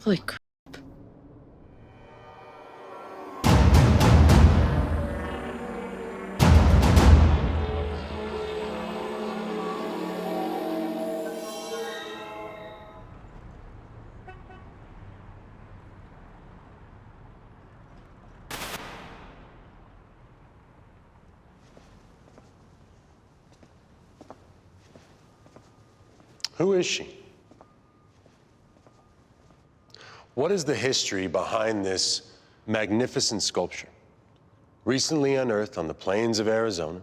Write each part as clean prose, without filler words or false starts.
Holy crap. Who is she? What is the history behind this magnificent sculpture, recently unearthed on the plains of Arizona,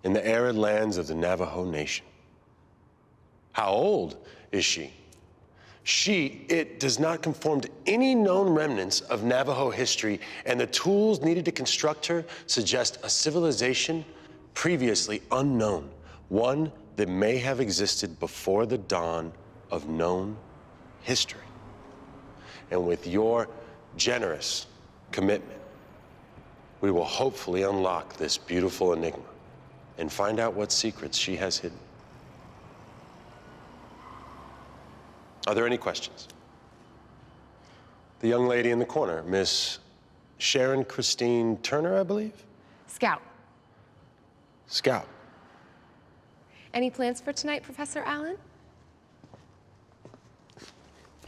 in the arid lands of the Navajo Nation? How old is she? It does not conform to any known remnants of Navajo history, and the tools needed to construct her suggest a civilization previously unknown, one that may have existed before the dawn of known history. And with your generous commitment, we will hopefully unlock this beautiful enigma and find out what secrets she has hidden. Are there any questions? The young lady in the corner, Miss Sharon Christine Turner, I believe? Scout. Scout. Any plans for tonight, Professor Allen?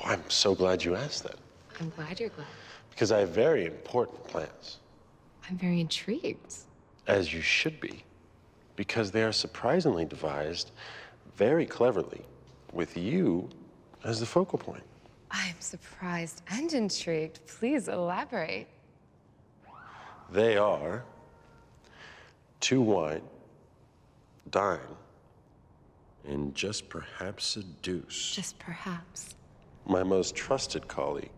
Well, I'm so glad you asked that. I'm glad you're glad. Because I have very important plans. I'm very intrigued. As you should be. Because they are surprisingly devised very cleverly with you as the focal point. I'm surprised and intrigued. Please elaborate. They are to wine, dine, and just perhaps seduce Just perhaps. my most trusted colleague,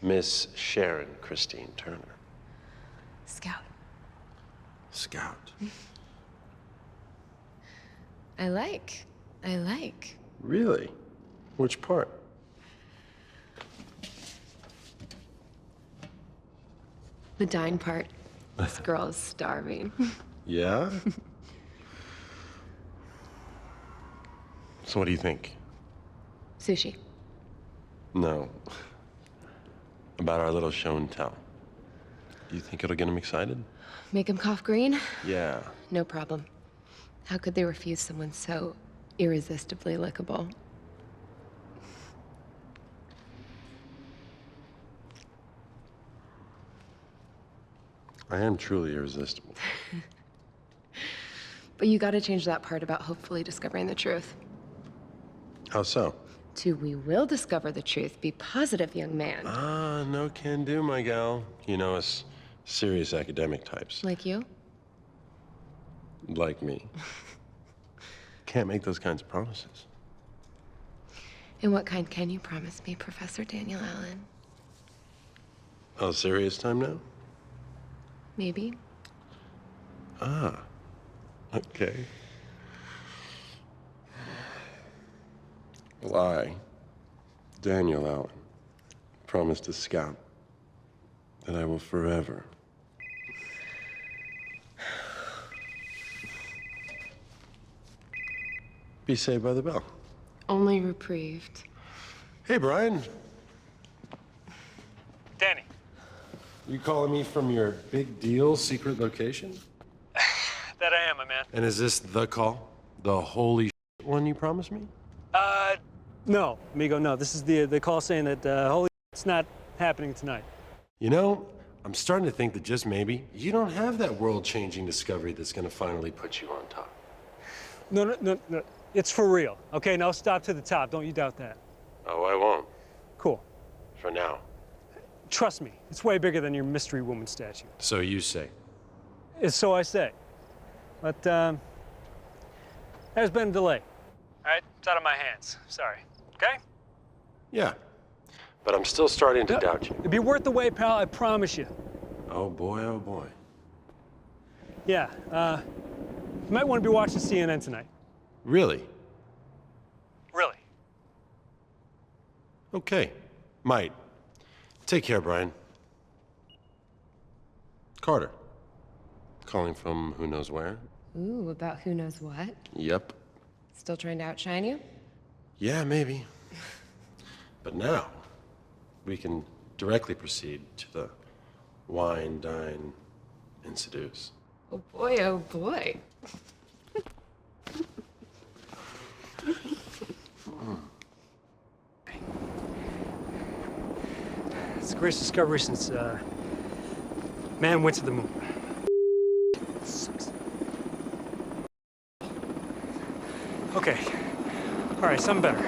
Miss Sharon Christine Turner. Scout. Scout. I like. Really? Which part? The dine part. This girl is starving. Yeah? So what do you think? Sushi. No. About our little show and tell. Do you think it'll get him excited? Make him cough green? Yeah. No problem. How could they refuse someone so irresistibly lickable? I am truly irresistible. But you gotta change that part about hopefully discovering the truth. How so? To we will discover the truth. Be positive, young man. Ah, no can do, my gal. You know us serious academic types. Like you? Like me. Can't make those kinds of promises. And what kind can you promise me, Professor Daniel Allen? Oh, serious time now? Maybe. Ah, okay. Well, I, Daniel Allen, promise to Scout that I will forever be saved by the bell. Only reprieved. Hey, Brian. Danny. You calling me from your big deal secret location? That I am, my man. And is this the call? The holy one you promised me? No, amigo, no. This is the call saying that, holy it's not happening tonight. You know, I'm starting to think that just maybe you don't have that world-changing discovery that's gonna finally put you on top. No. It's for real. Okay, now stop to the top. Don't you doubt that. Oh, I won't. Cool. For now. Trust me, it's way bigger than your mystery woman statue. So you say. It's so I say. But, there's been a delay. All right, it's out of my hands. Sorry. Okay? Yeah. But I'm still starting to doubt you. It'd be worth the wait, pal, I promise you. Oh boy, oh boy. Yeah, you might want to be watching CNN tonight. Really? Really. Okay. Might. Take care, Brian. Carter. Calling from who knows where. Ooh, about who knows what. Yep. Still trying to outshine you? Yeah, maybe. But now, we can directly proceed to the wine, dine, and seduce. Oh boy, oh boy. It's the greatest discovery since man went to the moon. Sucks. Okay. All right, something better.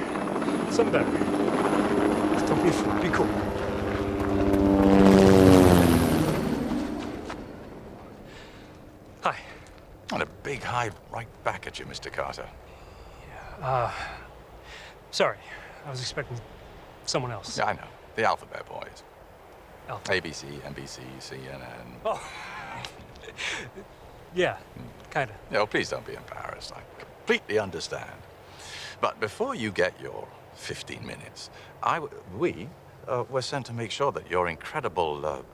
Something better. Don't be a fool. Be cool. Hi. And a big hi right back at you, Mr. Carter. Sorry. I was expecting someone else. Yeah, I know. The alphabet boys. Alpha. ABC, NBC, CNN. Oh. Yeah, kind of. No, please don't be embarrassed. I completely understand. But before you get your 15 minutes, we were sent to make sure that your incredible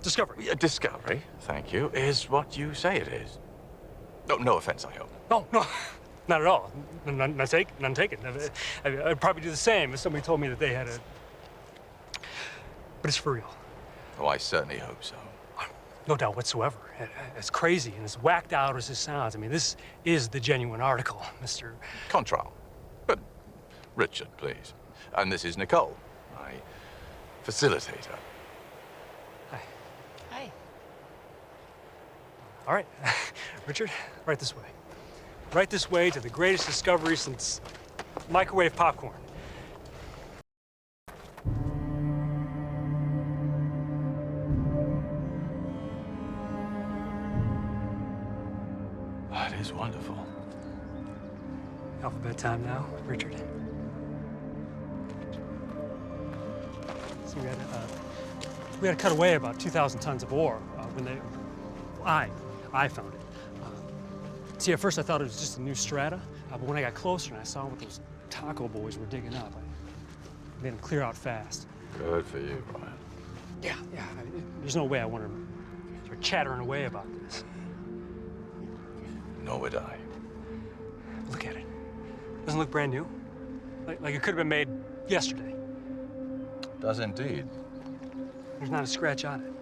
Discovery. discovery, thank you, is what you say it is. No offense, I hope. Oh, no, not at all. None taken. I'd probably do the same if somebody told me that they had a... But it's for real. Oh, I certainly hope so. No doubt whatsoever. As crazy and as whacked out as this sounds, I mean, this is the genuine article, Mr. Contral. But Richard, please. And this is Nicole, my facilitator. Hi. Hi. All right, Richard, right this way. Right this way to the greatest discovery since microwave popcorn. That is wonderful. Alphabet time now, Richard. So we had to cut away about 2,000 tons of ore when I found it. See, at first I thought it was just a new strata, but when I got closer and I saw what those taco boys were digging up, I made them clear out fast. Good for you, Brian. Yeah. There's no way I want them start chattering away about this. Nor would I. Look at it. Doesn't look brand new. Like it could have been made yesterday. Does indeed. There's not a scratch on it.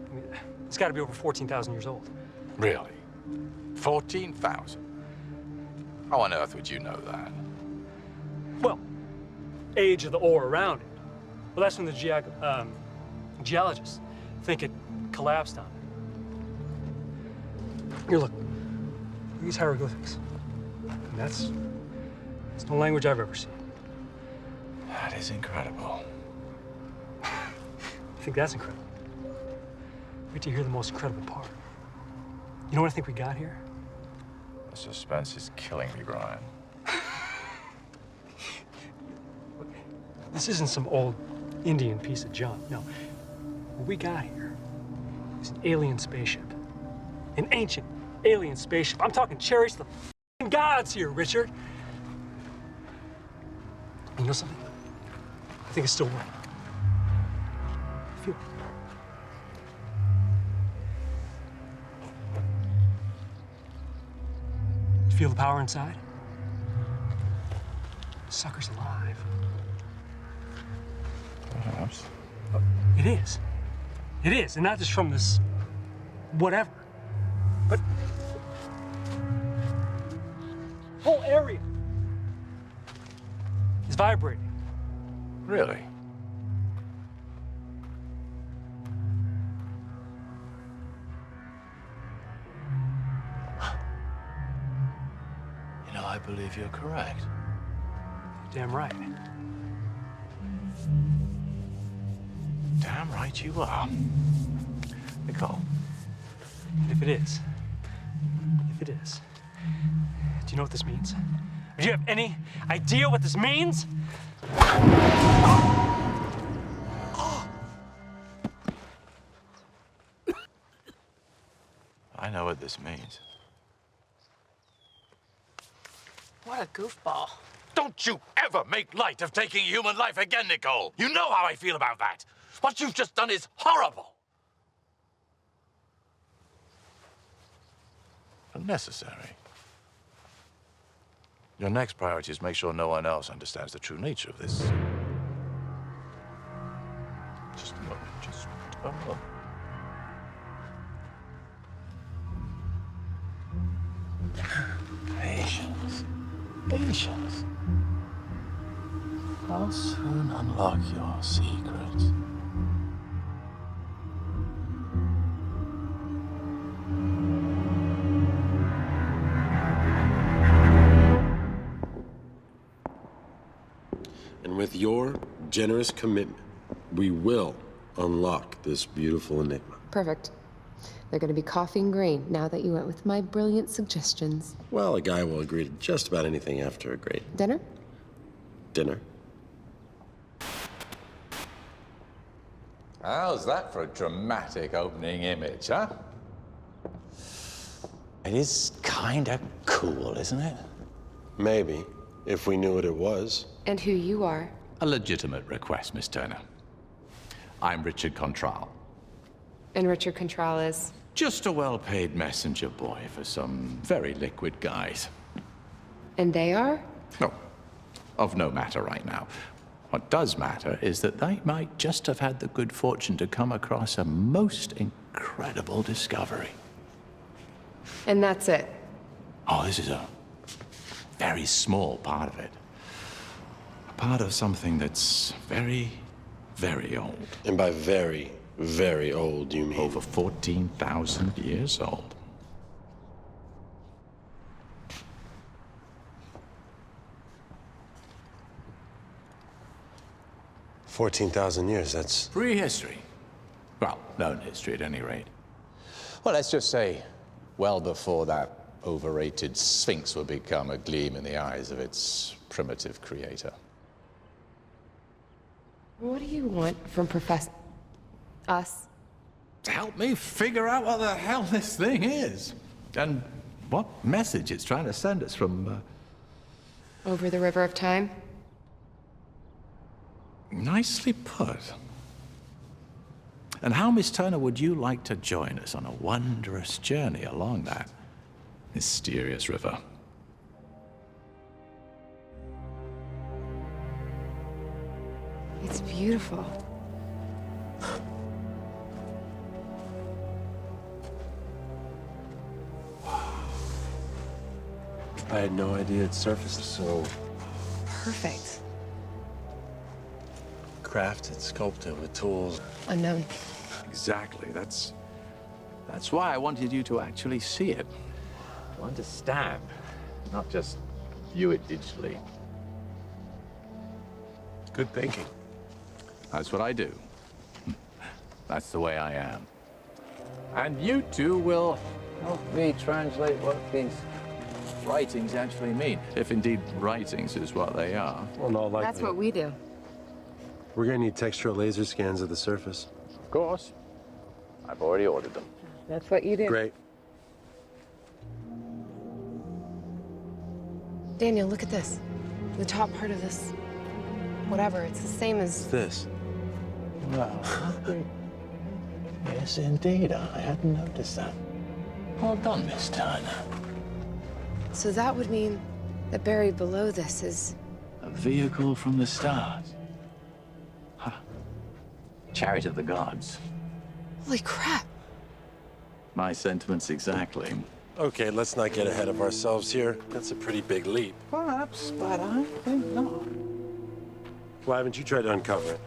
I mean, it's got to be over 14,000 years old. Really? 14,000? How on earth would you know that? Well, age of the ore around it. Well, that's when the geologists think it collapsed on it. Here, look. These hieroglyphics. And that's no language I've ever seen. That is incredible. I think that's incredible. Wait till you hear the most incredible part. You know what I think we got here? The suspense is killing me, Brian. This isn't some old Indian piece of junk. No. What we got here is an alien spaceship. An ancient alien spaceship. I'm talking chariots of the f***ing gods here, Richard. And you know something? I think it's still working. Feel it. Feel the power inside? The sucker's alive. Perhaps. It is. It is, and not just from this whatever, but whole area is vibrating. Really? You know, I believe you're correct. Damn right. Damn right you are. Nicole. If it is, do you know what this means? Do you have any idea what this means? I know what this means. What a goofball. Don't you ever make light of taking human life again, Nicole. You know how I feel about that. What you've just done is horrible. Unnecessary. Your next priority is make sure no one else understands the true nature of this Oh. Patience. Patience. I'll soon unlock your secrets. And with your generous commitment, we will unlock this beautiful enigma. Perfect. They're gonna be coffee and grain now that you went with my brilliant suggestions. Well, a guy will agree to just about anything after a great Dinner? dinner. How's that for a dramatic opening image, huh? It is kinda cool, isn't it? Maybe, if we knew what it was. And who you are. A legitimate request, Miss Turner. I'm Richard Contral. And Richard Contral is. Just a well-paid messenger boy for some very liquid guys. And they are? No, of no matter right now. What does matter is that they might just have had the good fortune to come across a most incredible discovery. And that's it. Oh, this is a very small part of it. A part of something that's very, very old. And by very, very old, you mean? Over 14,000 years old. $14,000 that's... Prehistory. Well, known history at any rate. Well, let's just say well before that overrated Sphinx would become a gleam in the eyes of its primitive creator. What do you want from us? To help me figure out what the hell this thing is. And what message it's trying to send us from, Over the river of time? Nicely put. And how, Miss Turner, would you like to join us on a wondrous journey along that mysterious river? It's beautiful. I had no idea it surfaced so Perfect. crafted, sculpted with tools. Unknown. Exactly. That's why I wanted you to actually see it. To understand, not just view it digitally. Good thinking. That's what I do. That's the way I am. And you two will help me translate what these writings actually mean, if indeed writings is what they are. Well, in all likelihood. That's what we do. We're gonna need textural laser scans of the surface. Of course. I've already ordered them. That's what you do. Great. Daniel, look at this. The top part of this. Whatever, it's the same as... This. Well, yes, indeed. I hadn't noticed that. Well done, Miss Turner. So that would mean that buried below this is... A vehicle from the stars. Huh. Chariot of the gods. Holy crap. My sentiments exactly. Okay, let's not get ahead of ourselves here. That's a pretty big leap. Perhaps, but I think not. Why haven't you tried to uncover it?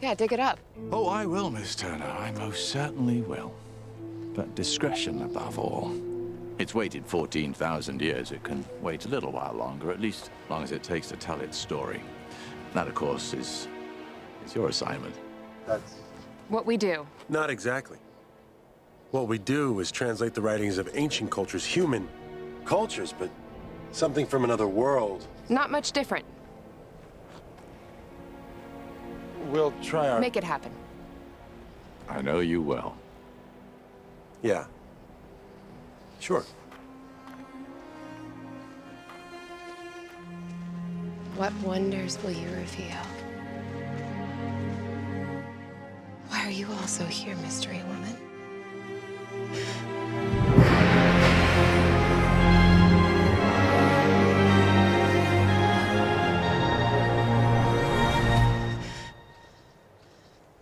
Yeah, dig it up. Oh, I will, Miss Turner. I most certainly will. But discretion above all. It's waited 14,000 years. It can wait a little while longer, at least as long as it takes to tell its story. That, of course, is your assignment. That's... What we do. Not exactly. What we do is translate the writings of ancient cultures, human cultures, but something from another world. Not much different. We'll try our... Make it happen. I know you will. Yeah. Sure. What wonders will you reveal? Why are you also here, mystery woman?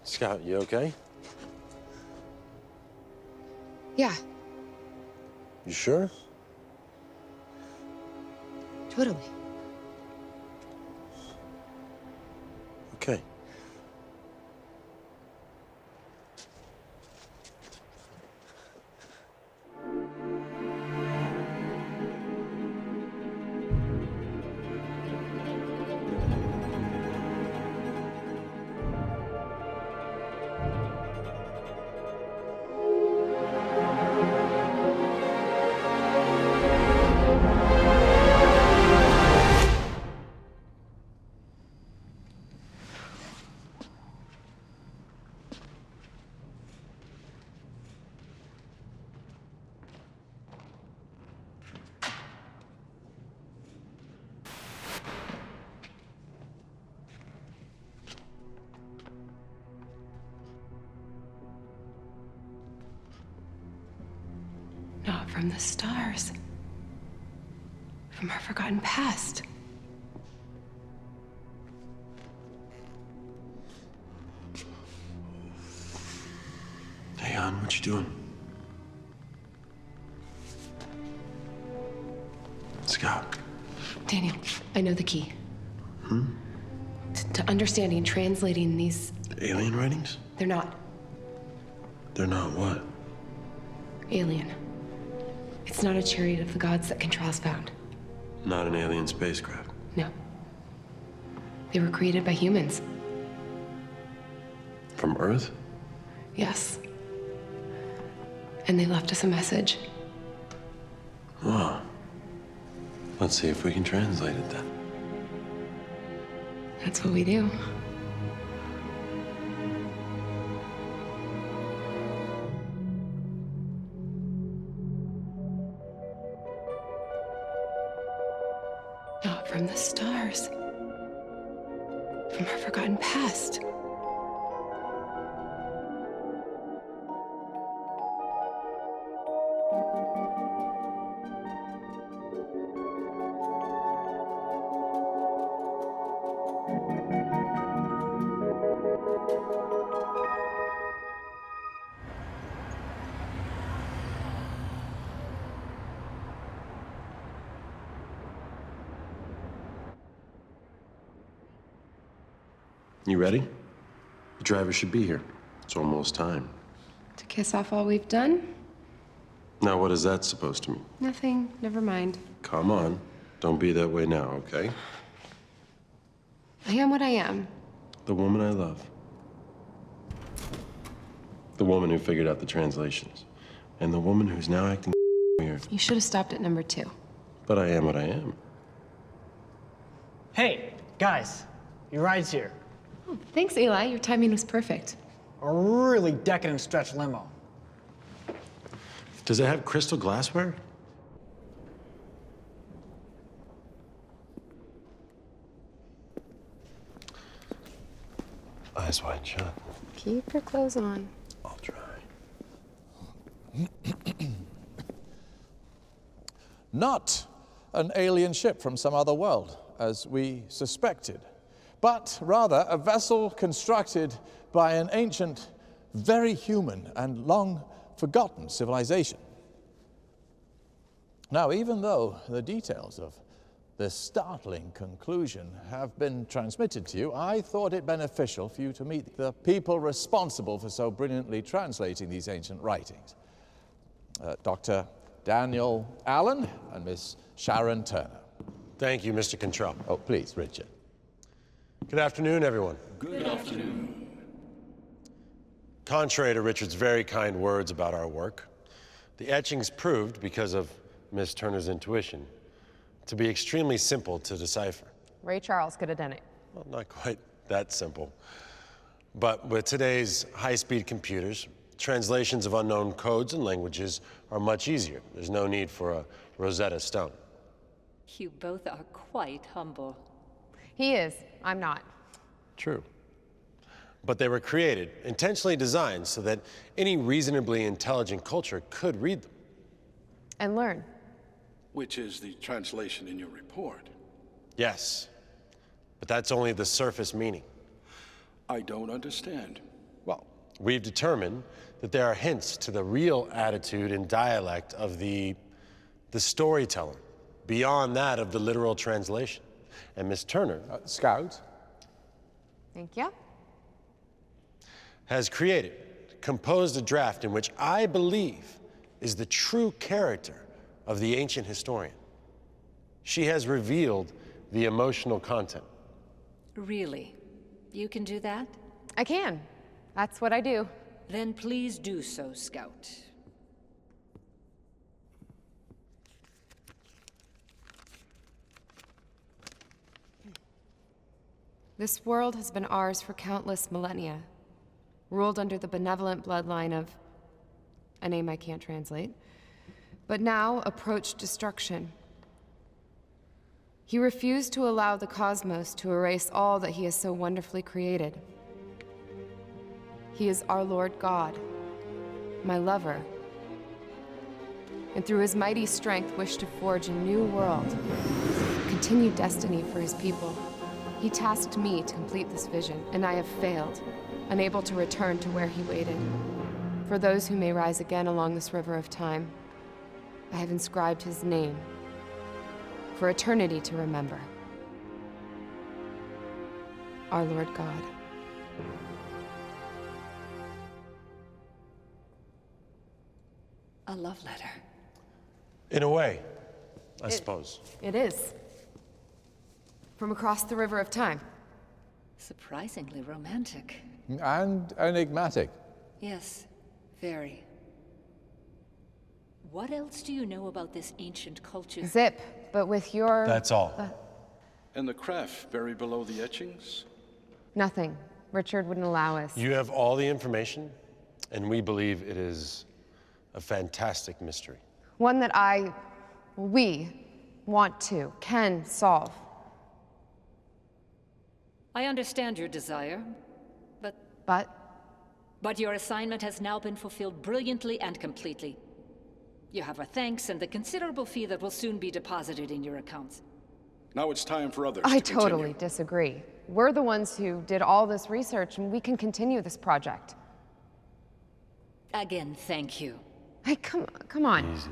Scout, you okay? Yeah, You sure? totally. Okay. Not from the stars. From our forgotten past. Hey, hon, what you doing? Scott. Daniel, I know the key. To understanding and translating these, Alien writings? they're not They're not what? alien. It's not a chariot of the gods that Contral's found. Not an alien spacecraft. No. They were created by humans. From Earth? Yes. And they left us a message. Oh. Let's see if we can translate it then. That's what we do. Not from the stars. From our forgotten past. You ready? The driver should be here. It's almost time. To kiss off all we've done? Now, what is that supposed to mean? Nothing. Never mind. Come on. Don't be that way now, okay? I am what I am. The woman I love. The woman who figured out the translations. And the woman who's now acting weird. You should have stopped at number 2. But I am what I am. Hey, guys, your ride's here. Oh, thanks, Eli. Your timing was perfect. A really decadent stretch limo. Does it have crystal glassware? Eyes wide shut. Keep your clothes on. I'll try. Not an alien ship from some other world, as we suspected, but rather a vessel constructed by an ancient, very human and long-forgotten civilization. Now, even though the details of this startling conclusion have been transmitted to you, I thought it beneficial for you to meet the people responsible for so brilliantly translating these ancient writings. Dr. Daniel Allen and Miss Sharon Turner. Thank you, Mr. Control. Oh, please, Richard. Good afternoon, everyone. Good afternoon. Contrary to Richard's very kind words about our work, the etchings proved, because of Miss Turner's intuition, to be extremely simple to decipher. Ray Charles could have done it. Well, not quite that simple. But with today's high-speed computers, translations of unknown codes and languages are much easier. There's no need for a Rosetta Stone. You both are quite humble. He is. I'm not. True. But they were created, intentionally designed, so that any reasonably intelligent culture could read them. And learn. Which is the translation in your report. Yes, but that's only the surface meaning. I don't understand. Well, we've determined that there are hints to the real attitude and dialect of the storytelling, beyond that of the literal translation. And Miss Turner, Scout? Thank you. has composed a draft in which I believe is the true character of the ancient historian. She has revealed the emotional content. Really? You can do that? I can. That's what I do. Then please do so, Scout. This world has been ours for countless millennia, ruled under the benevolent bloodline of a name I can't translate, but now approached destruction. He refused to allow the cosmos to erase all that he has so wonderfully created. He is our Lord God, my lover, and through his mighty strength wished to forge a new world, continued destiny for his people. He tasked me to complete this vision, and I have failed, unable to return to where he waited. For those who may rise again along this river of time, I have inscribed his name for eternity to remember. Our Lord God. A love letter. In a way, I suppose. It is. From across the river of time. Surprisingly romantic. And enigmatic. Yes, very. What else do you know about this ancient culture? Zip, but with your... That's all. And the craft buried below the etchings? Nothing. Richard wouldn't allow us. You have all the information, and we believe it is a fantastic mystery. One that we can solve. I understand your desire, but your assignment has now been fulfilled brilliantly and completely. You have our thanks and the considerable fee that will soon be deposited in your accounts. Now it's time for others I to totally continue. disagree. We're the ones who did all this research, and we can continue this project. Again, thank you. Hey, come on. Easy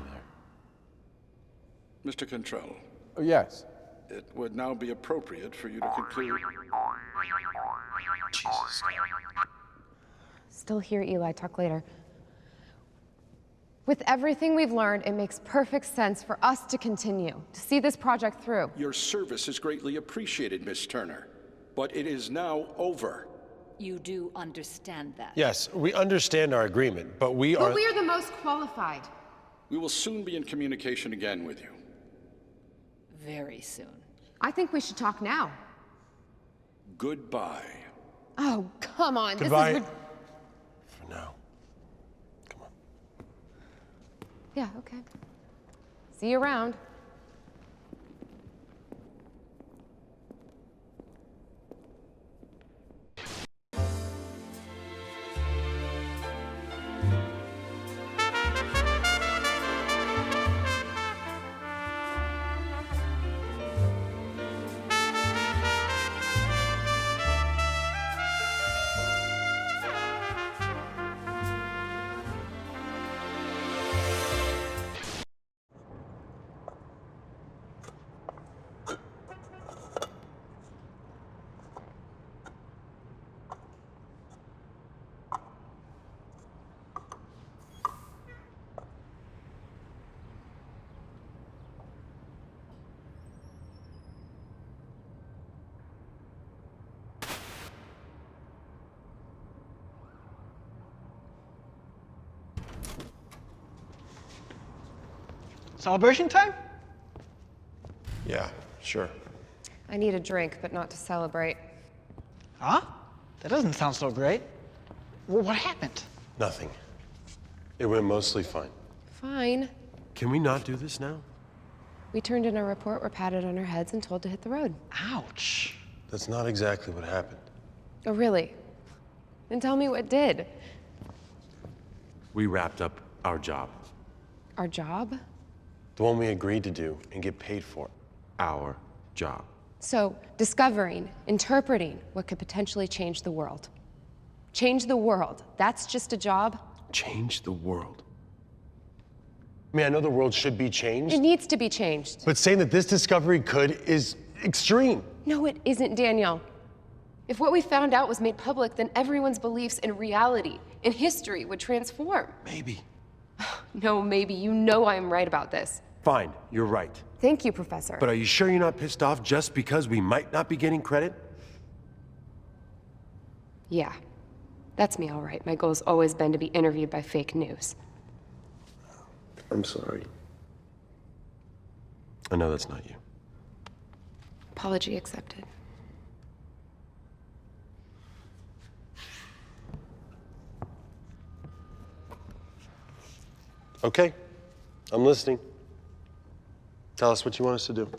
there. Mr. Contrell, Oh, yes. it would now be appropriate for you to conclude. Jesus. Still here, Eli. Talk later. With everything we've learned, it makes perfect sense for us to continue, to see this project through. Your service is greatly appreciated, Miss Turner, but it is now over. You do understand that? Yes, we understand our agreement, but we are... But we are the most qualified. We will soon be in communication again with you. Very soon. I think we should talk now. Goodbye. Oh, come on. Goodbye. This is... For now. Come on. Yeah, okay. See you around. Celebration time? Yeah, sure. I need a drink, but not to celebrate. Huh? That doesn't sound so great. Well, what happened? Nothing. It went mostly fine. Fine. Can we not do this now? We turned in a report, were patted on our heads, and told to hit the road. Ouch. That's not exactly what happened. Oh, really? Then tell me what did. We wrapped up our job. Our job? The one we agreed to do and get paid for. Our job. So, discovering, interpreting what could potentially change the world. Change the world. That's just a job? Change the world. I mean, I know the world should be changed. It needs to be changed. But saying that this discovery could is extreme. No, it isn't, Daniel. If what we found out was made public, then everyone's beliefs in reality, in history, would transform. Maybe. No, maybe. You know I'm right about this. Fine, you're right. Thank you, Professor. But are you sure you're not pissed off just because we might not be getting credit? Yeah, that's me, all right. My goal's always been to be interviewed by fake news. I'm sorry. I know that's not you. Apology accepted. Okay, I'm listening. Tell us what you want us to do.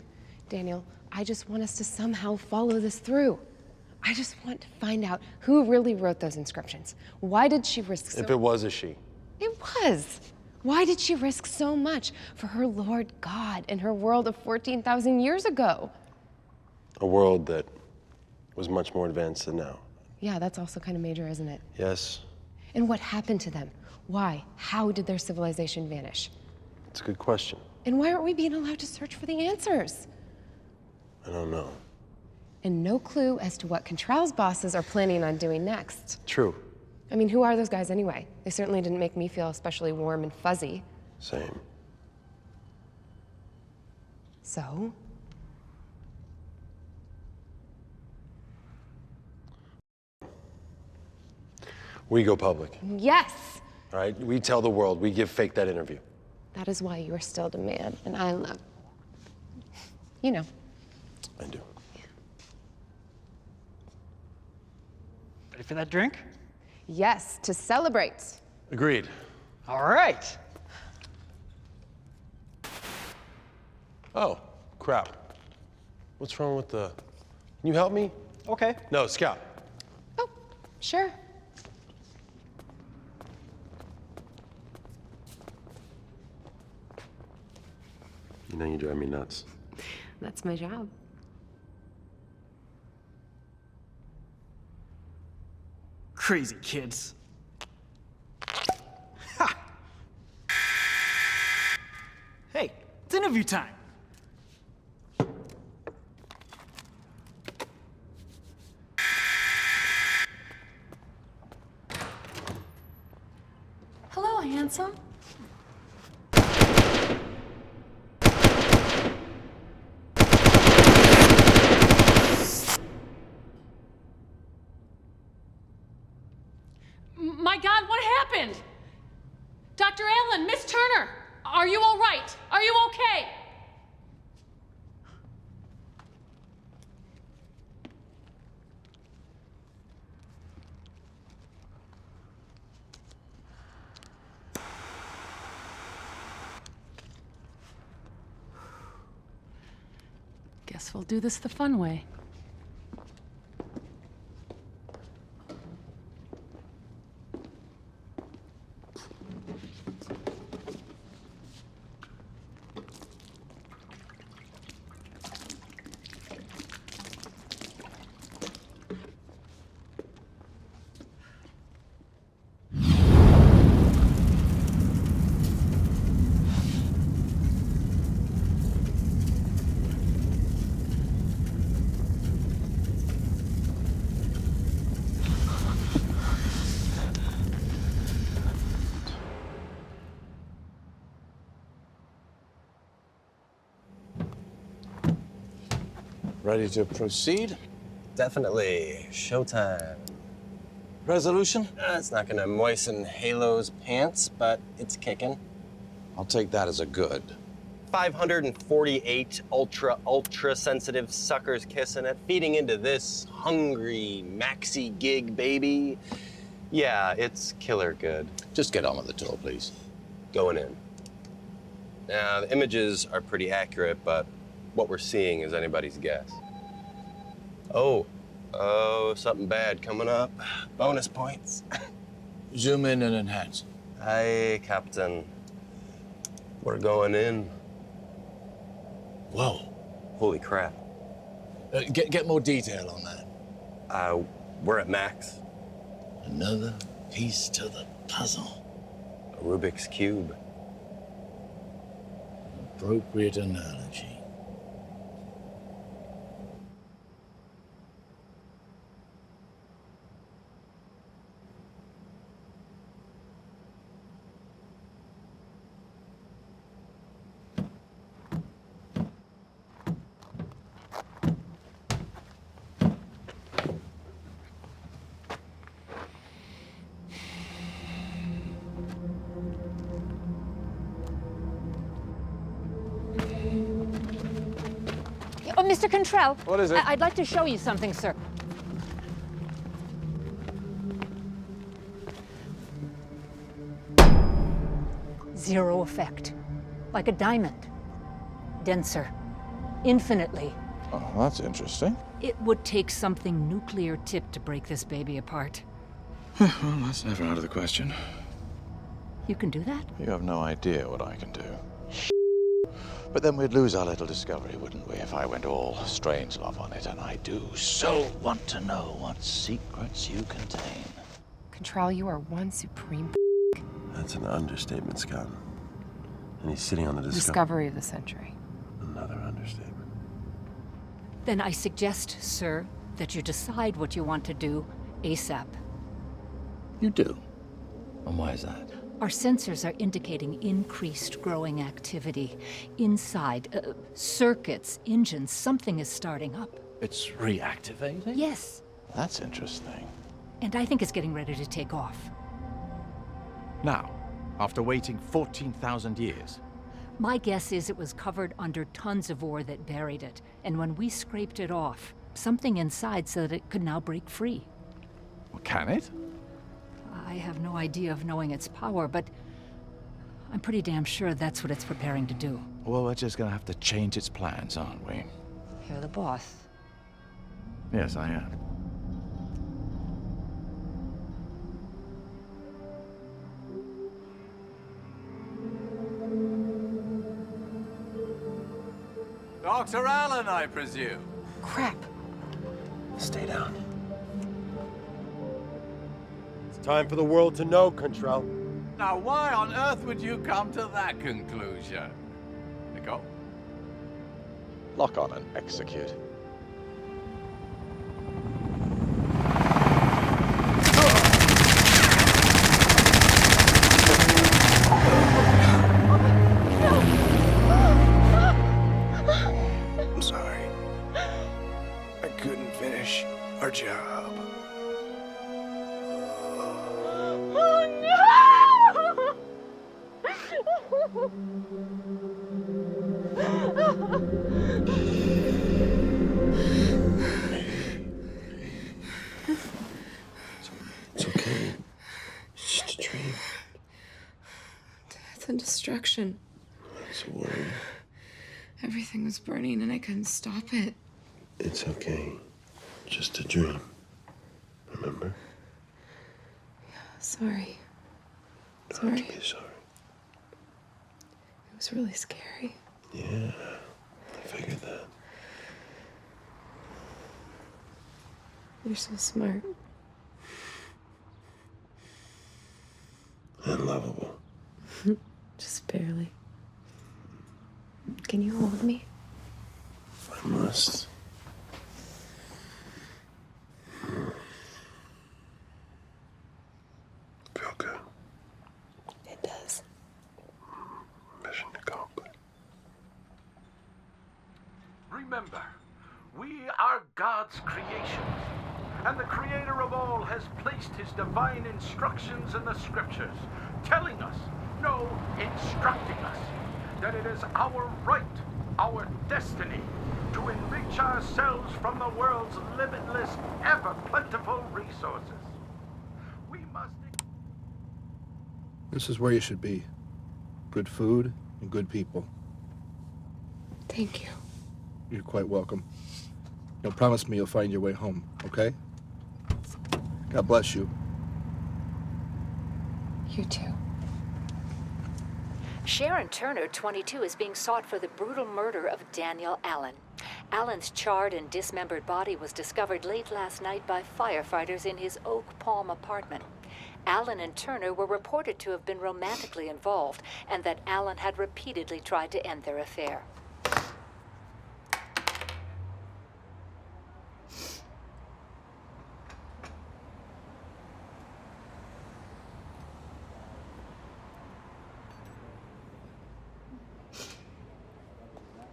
Daniel, I just want us to somehow follow this through. I just want to find out who really wrote those inscriptions. Why did she risk so... If it was a she. It was. Why did she risk so much for her Lord God and her world of 14,000 years ago? A world that was much more advanced than now. Yeah, that's also kind of major, isn't it? Yes, And what happened to them? Why? How did their civilization vanish? it's a good question. And why aren't we being allowed to search for the answers? I don't know. And no clue as to what Contral's bosses are planning on doing next. True. I mean, who are those guys anyway? They certainly didn't make me feel especially warm and fuzzy. Same. So? We go public. Yes! All right, we tell the world, we give fake that interview. That is why you are still the man, and I love... You know. I do. Ready for that drink? Yes, to celebrate. Agreed. All right. Oh, crap. What's wrong with the... Can you help me? Okay. No, Scout. Oh, sure. You know you drive me nuts. That's my job. Crazy kids. Ha! Hey, it's interview time. Hello, handsome. My God, what happened? Dr. Allen, Miss Turner, are you all right? Are you okay? Guess we'll do this the fun way. Ready to proceed? Definitely. Showtime. Resolution? It's not gonna moisten Halo's pants, but it's kicking. I'll take that as a good. 548 ultra sensitive suckers kissing it, feeding into this hungry maxi gig baby. Yeah, it's killer good. Just get on with the tour, please. Going in. Now, the images are pretty accurate, but what we're seeing is anybody's guess. Oh, something bad coming up. Bonus points. Zoom in and enhance. Aye, Captain. We're going in. Whoa. Holy crap. Get more detail on that. We're at max. Another piece to the puzzle. Rubik's Cube. Appropriate analogy. Oh, Mr. Contrell. What is it? I'd like to show you something, sir. Zero effect. Like a diamond. Denser. Infinitely. Oh, that's interesting. It would take something nuclear-tipped to break this baby apart. Well, that's never out of the question. You can do that? You have no idea what I can do. But then we'd lose our little discovery, wouldn't we, if I went all Strangelove on it, and I do so want to know what secrets you contain. Control, you are one supreme That's an understatement, Scott. And he's sitting on the discovery of the century. Another understatement. Then I suggest, sir, that you decide what you want to do ASAP. You do? And why is that? Our sensors are indicating increased growing activity. Inside, circuits, engines, something is starting up. It's reactivating? Yes, That's interesting. and I think it's getting ready to take off. Now, after waiting 14,000 years, My guess is it was covered under tons of ore that buried it, and when we scraped it off, something inside said that it could now break free. well, can it? I have no idea of knowing its power, but I'm pretty damn sure that's what it's preparing to do. Well, we're just gonna have to change its plans, aren't we? You're the boss. Yes, I am. Dr. Allen, I presume. Crap. Stay down. It's time for the world to know, Control. Now, why on earth would you come to that conclusion? Nicole? Lock on and execute. I'm sorry. I couldn't finish our job. It's okay. It's just a dream. Death and destruction. It's a worry. Everything was burning and I couldn't stop it. It's okay. Just a dream. Remember? Sorry. Don't have to be sorry. It was really scary. Yeah, I figured that. You're so smart. And lovable. Just barely. Can you hold me? I must. Feel good. It does. Mission accomplished. Remember, we are God's creations, and the Creator of all has placed His divine instructions in the Scriptures, telling us, no, instructing us, that it is our right, our destiny, to enrich ourselves from the world's limitless, ever-plentiful resources. We must... This is where you should be. Good food and good people. Thank you. You're quite welcome. Now promise me you'll find your way home, okay? God bless you. You too. Sharon Turner, 22, is being sought for the brutal murder of Daniel Allen. Allen's charred and dismembered body was discovered late last night by firefighters in his Oak Palm apartment. Alan and Turner were reported to have been romantically involved, and that Alan had repeatedly tried to end their affair.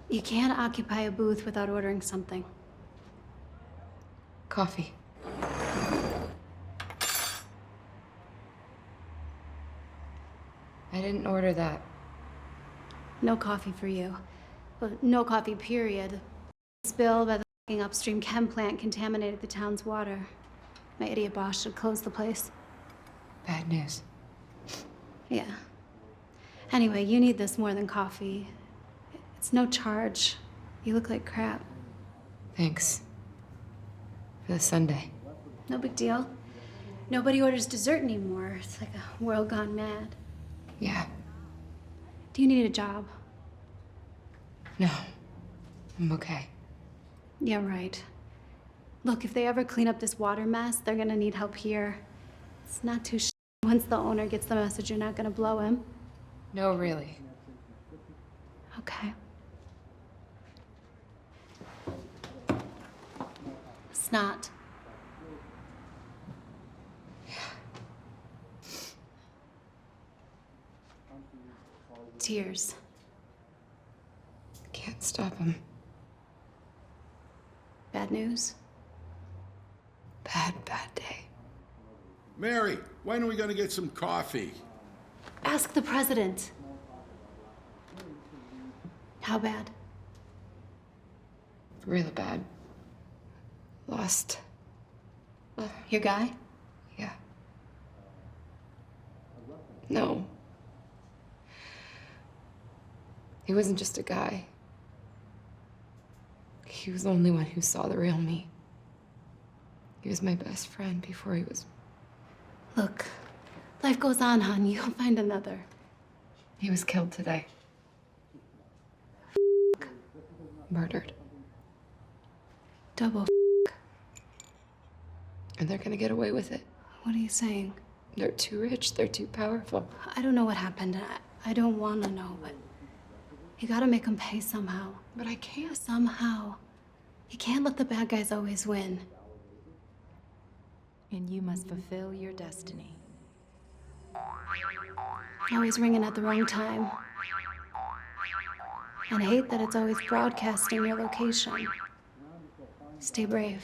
You can't occupy a booth without ordering something. Coffee. I didn't order that. No coffee for you. Well, no coffee, period. Spill by the fucking upstream chem plant contaminated the town's water. My idiot boss should close the place. Bad news. Yeah. Anyway, you need this more than coffee. It's no charge. You look like crap. Thanks. For the sundae. No big deal. Nobody orders dessert anymore. It's like a world gone mad. Yeah. Do you need a job? No. I'm okay. Yeah, right. Look, if they ever clean up this water mess, they're gonna need help here. It's not too once the owner gets the message you're not gonna blow him. No, really. Okay. Snot. Tears. Can't stop him. Bad news? Bad day. Mary, when are we going to get some coffee? Ask the president. How bad? Really bad. Lost. Your guy? Yeah. No. He wasn't just a guy. He was the only one who saw the real me. He was my best friend before he was... Look, life goes on, hon. You'll find another. He was killed today. Murdered. Double. And they're gonna get away with it. What are you saying? They're too rich, they're too powerful. I don't know what happened. I don't want to know, but you gotta make them pay somehow. But I can't. Somehow. You can't let the bad guys always win. And you must fulfill your destiny. Always ringing at the wrong time. And hate that it's always broadcasting your location. Stay brave.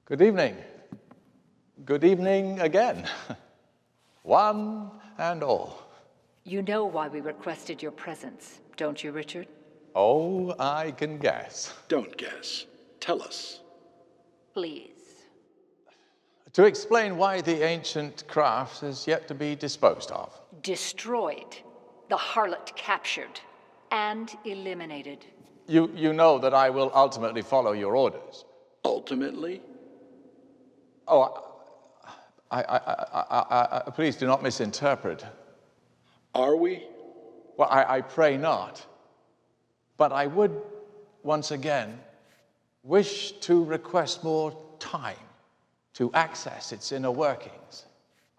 Good evening. Good evening again. One and all. You know why we requested your presence, don't you, Richard? Oh, I can guess. Don't guess. Tell us. Please. To explain why the ancient craft is yet to be disposed of. Destroyed. The harlot captured. And eliminated. You know that I will ultimately follow your orders. Ultimately? Oh, please do not misinterpret. Are we? Well, I pray not. But I would, once again, wish to request more time to access its inner workings.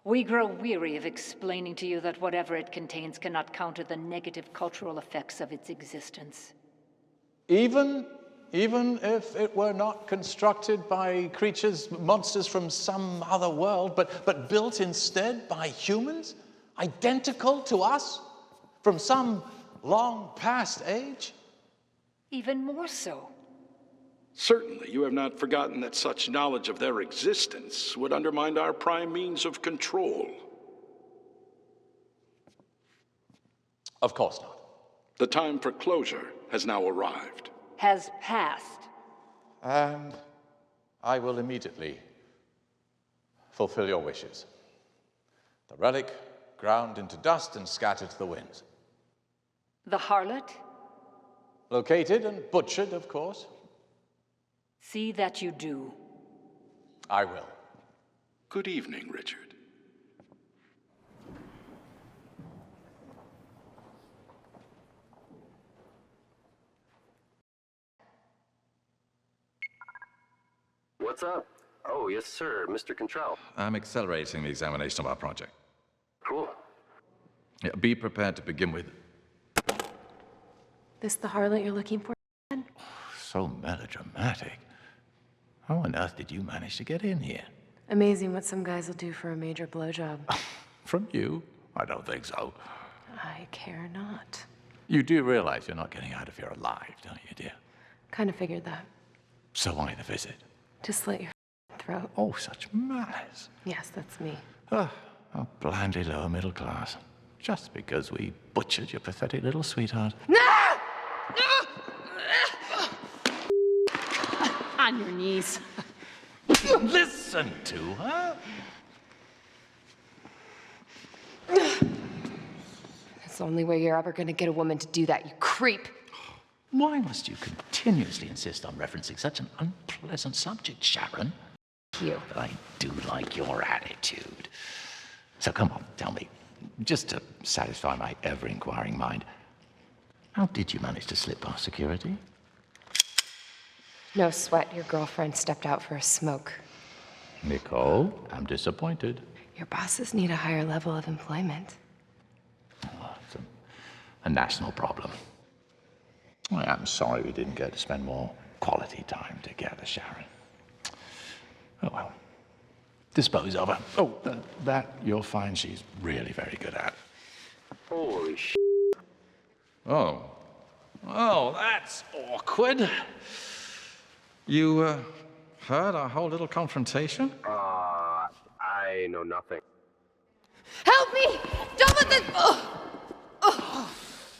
We grow weary of explaining to you that whatever it contains cannot counter the negative cultural effects of its existence. Even if it were not constructed by creatures, monsters from some other world, but built instead by humans, identical to us? From some long past age? Even more so. Certainly, you have not forgotten that such knowledge of their existence would undermine our prime means of control. Of course not. The time for closure has now arrived. Has passed. And I will immediately fulfill your wishes. The relic ground into dust and scattered to the winds. The harlot? Located and butchered, of course. See that you do. I will. Good evening, Richard. What's up? Oh, yes, sir, Mr. Control. I'm accelerating the examination of our project. Cool. Yeah, be prepared to begin with. This the harlot you're looking for? So melodramatic. How on earth did you manage to get in here? Amazing what some guys will do for a major blowjob. From you? I don't think so. I care not. You do realize you're not getting out of here alive, don't you, dear? Kind of figured that. So why the visit? To slit your throat. Oh, such malice. Yes, that's me. A blandly lower middle class. Just because we butchered your pathetic little sweetheart. No! On your knees. Listen to her. It's the only way you're ever gonna get a woman to do that, you creep. Why must you continuously insist on referencing such an unpleasant subject, Sharon? You. But I do like your attitude. So come on, tell me, just to satisfy my ever-inquiring mind, how did you manage to slip past security? No sweat, your girlfriend stepped out for a smoke. Nicole, I'm disappointed. Your bosses need a higher level of employment. Oh, it's a national problem. I'm sorry we didn't get to spend more quality time together, Sharon. Oh, well. Dispose of her. Oh, that you'll find she's really very good at. Holy sh**. Oh. Oh, that's awkward. You, heard our whole little confrontation? I know nothing. Help me! Don't let this...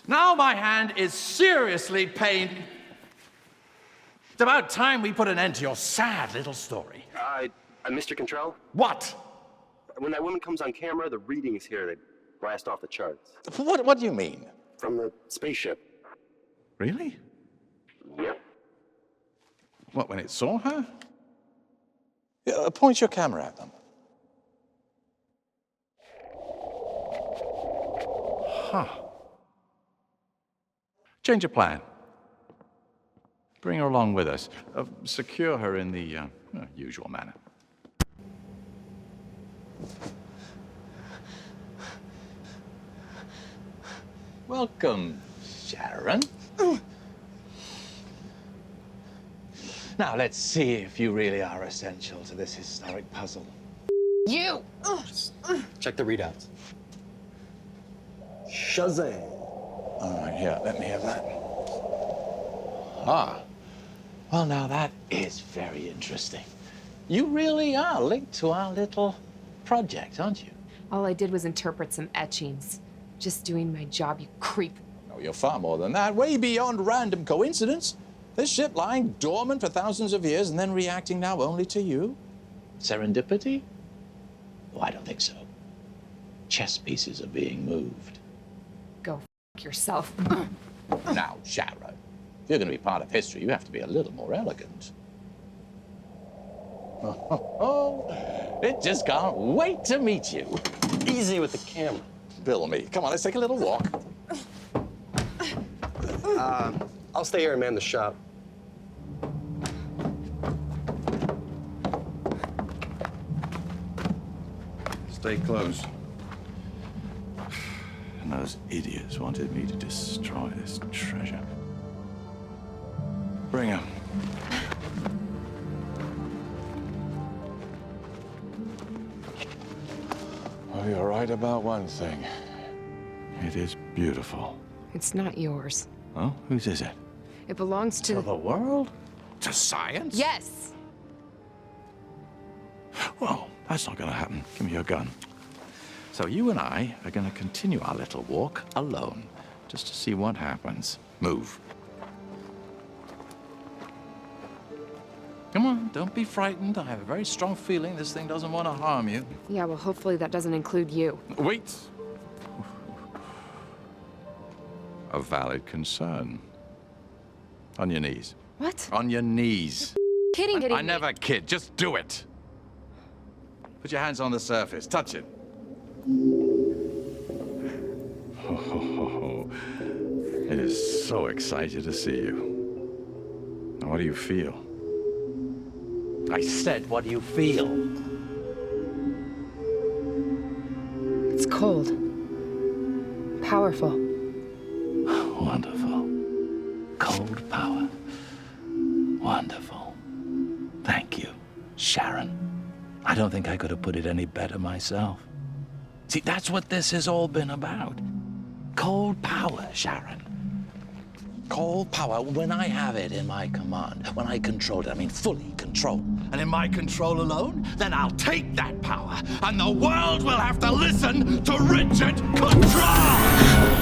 Now my hand is seriously pained. It's about time we put an end to your sad little story. Mr. Control? What? When that woman comes on camera, the readings here, they blast off the charts. What do you mean? From the spaceship. Really? Yep. What, when it saw her? Yeah, point your camera at them. Huh. Change of plan. Bring her along with us. Secure her in the usual manner. Welcome, Sharon. Now, let's see if you really are essential to this historic puzzle. You! Check the readouts. Shazam! All right, here, let me have that. Ah. Well, now that is very interesting. You really are linked to our little project, aren't you? All I did was interpret some etchings. Just doing my job, you creep. No, you're far more than that. Way beyond random coincidence. This ship lying dormant for thousands of years and then reacting now only to you? Serendipity? Oh, I don't think so. Chess pieces are being moved. Go f*** yourself. Now, Sharon, if you're going to be part of history, you have to be a little more elegant. Oh, it just can't wait to meet you. Easy with the camera. Bill me. Come on, let's take a little walk. I'll stay here and man the shop. Stay close. And those idiots wanted me to destroy this treasure. Bring him. Well, you're right about one thing. It is beautiful. It's not yours. Oh, whose is it? It belongs to the world? To science? Yes! Well, that's not gonna happen. Give me your gun. So you and I are gonna continue our little walk alone, just to see what happens. Move. Come on, don't be frightened. I have a very strong feeling this thing doesn't want to harm you. Yeah, well, hopefully that doesn't include you. Wait! A valid concern. On your knees. What? On your knees. Kidding I me. never kid. Just do it. Put your hands on the surface. Touch it. Oh, it is so excited to see you. Now, what do you feel? I said, what do you feel? It's cold. Powerful. Wonderful. Cold power. Wonderful. Thank you, Sharon. I don't think I could have put it any better myself. See, that's what this has all been about. Cold power, Sharon. Cold power, when I have it in my command, when I control it, I mean fully control, and in my control alone, then I'll take that power, and the world will have to listen to rigid control!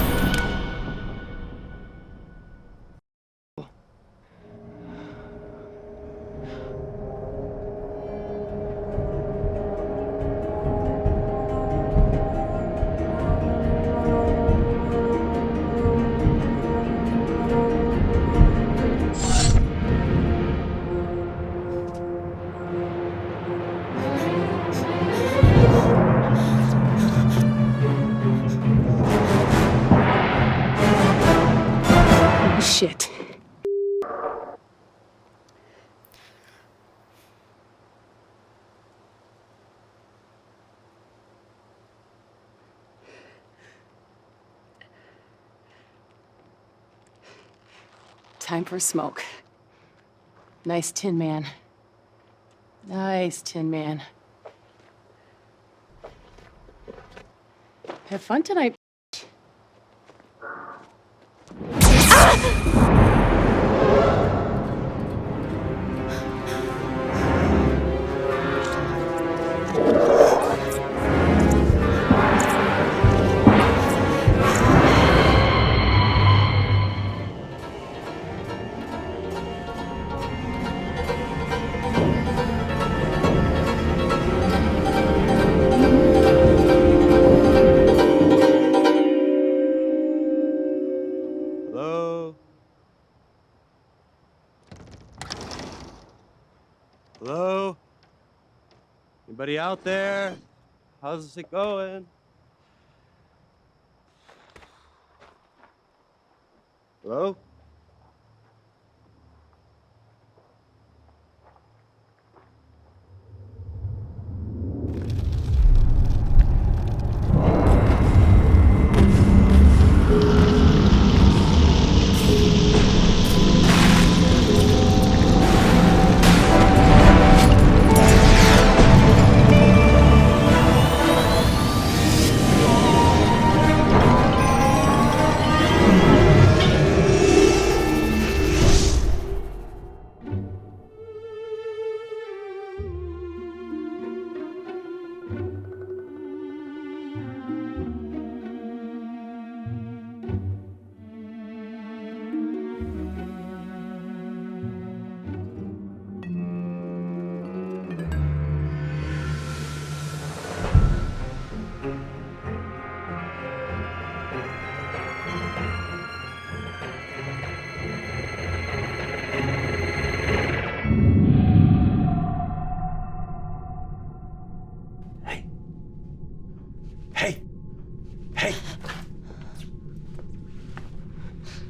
Shit. Time for a smoke. Nice Tin Man. Nice Tin Man. Have fun tonight. Hello? Hello? Anybody out there? How's it going? Hello?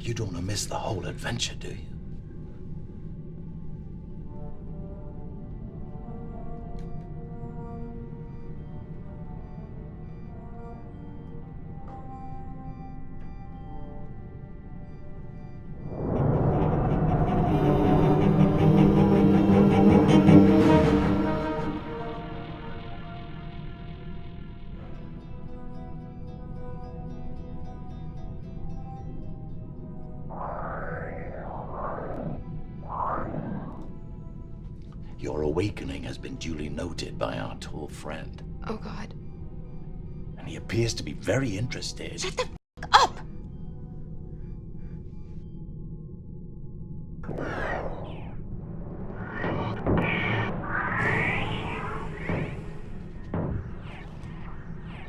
You don't want to miss the whole adventure, do you? Your awakening has been duly noted by our tall friend. Oh, God. And he appears to be very interested. Shut the f up!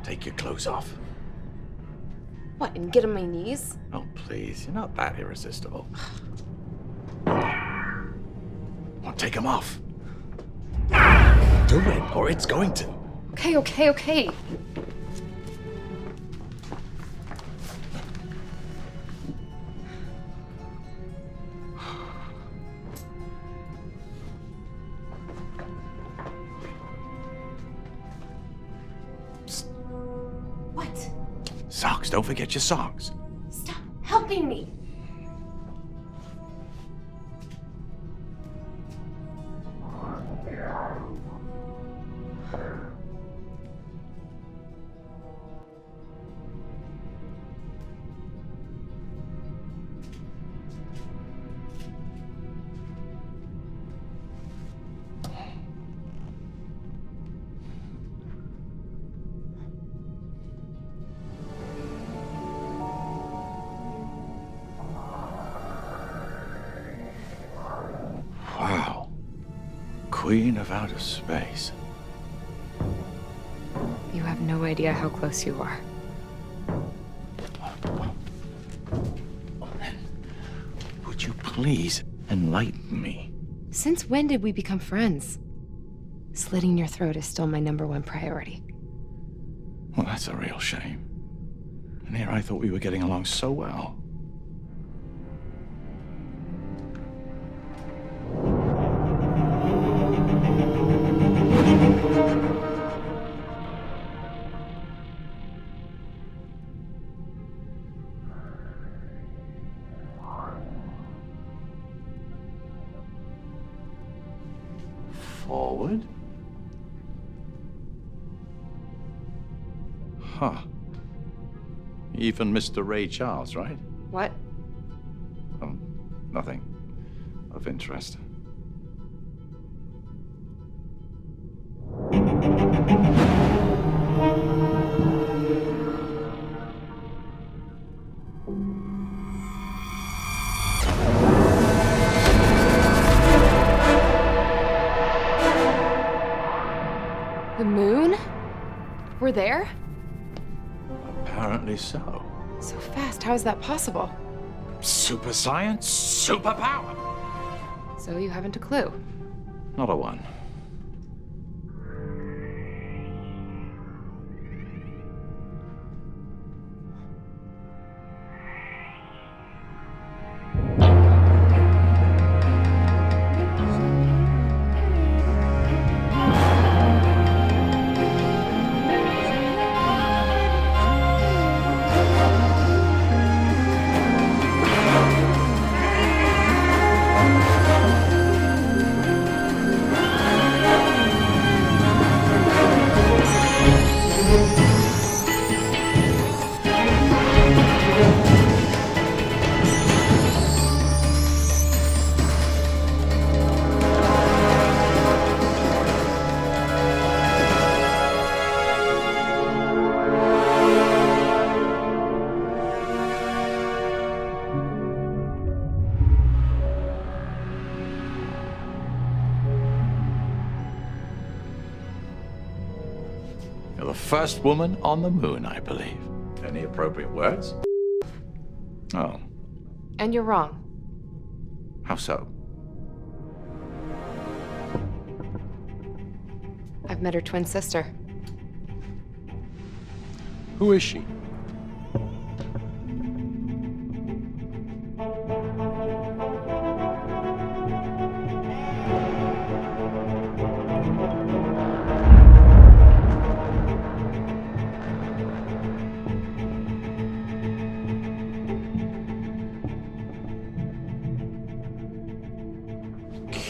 Take your clothes off. What, and get on my knees? Oh, please. You're not that irresistible. Well, take them off. Do it, or it's going to. Okay, okay, okay. What? Socks, don't forget your socks. Stop helping me. Wow. Queen of outer space. You have no idea how close you are. Would you please enlighten me? Since when did we become friends? Slitting your throat is still my #1 priority. Well, that's a real shame. And here I thought we were getting along so well. Forward? Huh. Even Mr. Ray Charles, right? What? Nothing of interest. The moon? We're there? Apparently so. So fast, how is that possible? Super science, super power. So you haven't a clue? Not a one. You're the first woman on the moon, I believe. Any appropriate words? Oh, And you're wrong. how so? I've met her twin sister. Who is she?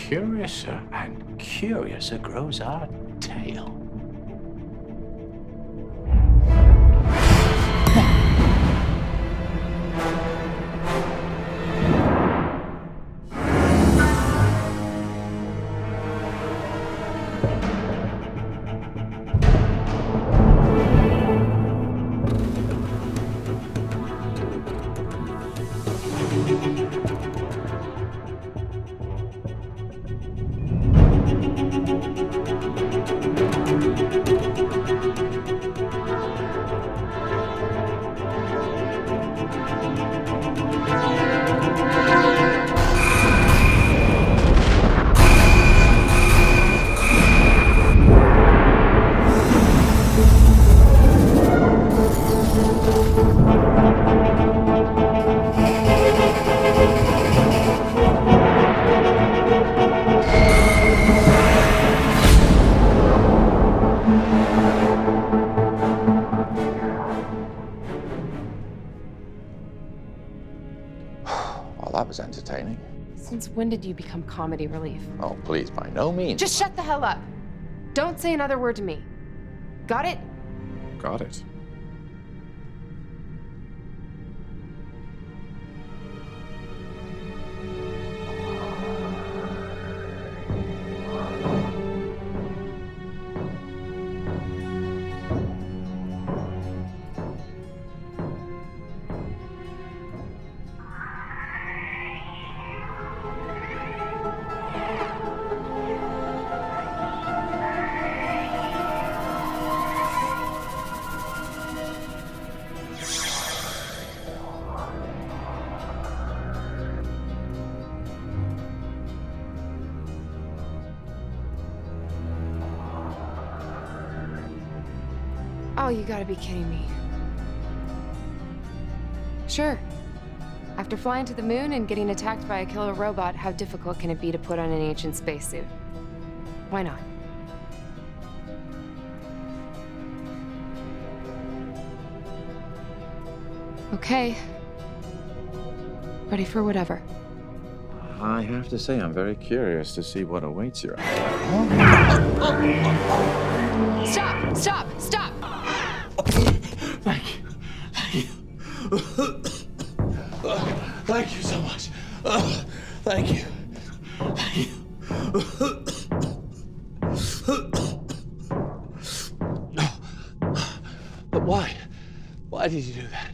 Curiouser and curiouser grows our tale. that was entertaining. Since when did you become comedy relief? Oh, please, by no means. Just shut the hell up! Don't say another word to me. Got it? Got it. Oh, you gotta be kidding me. Sure. After flying to the moon and getting attacked by a killer robot, how difficult can it be to put on an ancient spacesuit? Why not? Okay. Ready for whatever. I have to say, I'm very curious to see what awaits you. Stop! Stop! Stop! Thank you. Thank you. Thank you so much. Thank you. Thank you. But why? Why did you do that?